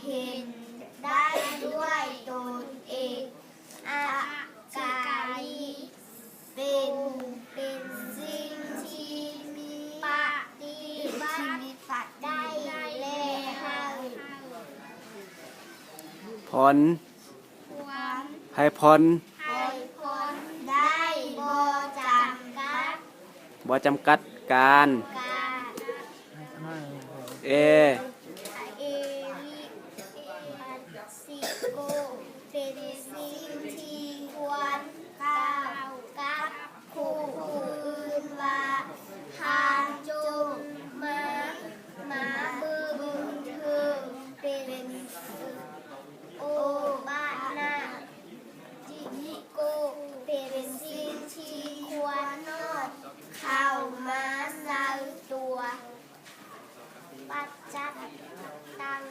เห็นได้ด้วยตนเองอากาลีเป็นสิ่งที่มีปฏิบัติได้แล้วผลให้ผลได้บ่จำกัดการเอสิโกเป็นสิ่งที่ควรกล่าวกับผู้อื่นว่าทานจงมาเบิ่งเธอเป็นโอบานาจิโกเป็นสิ่งที่ควรนอบเข้ามาใส่ตัวปัจจัตตัง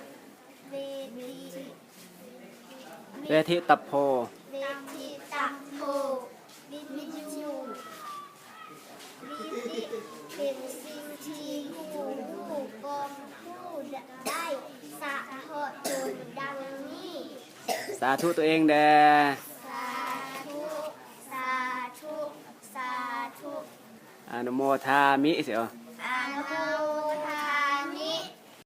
เวทิตัพโพวิจูเป็นสิ่งที่ผู้กองผู้ได้สะทอดจนดังนี้สาธุตัวเองแด่สาธุอนุโมทามิเสียว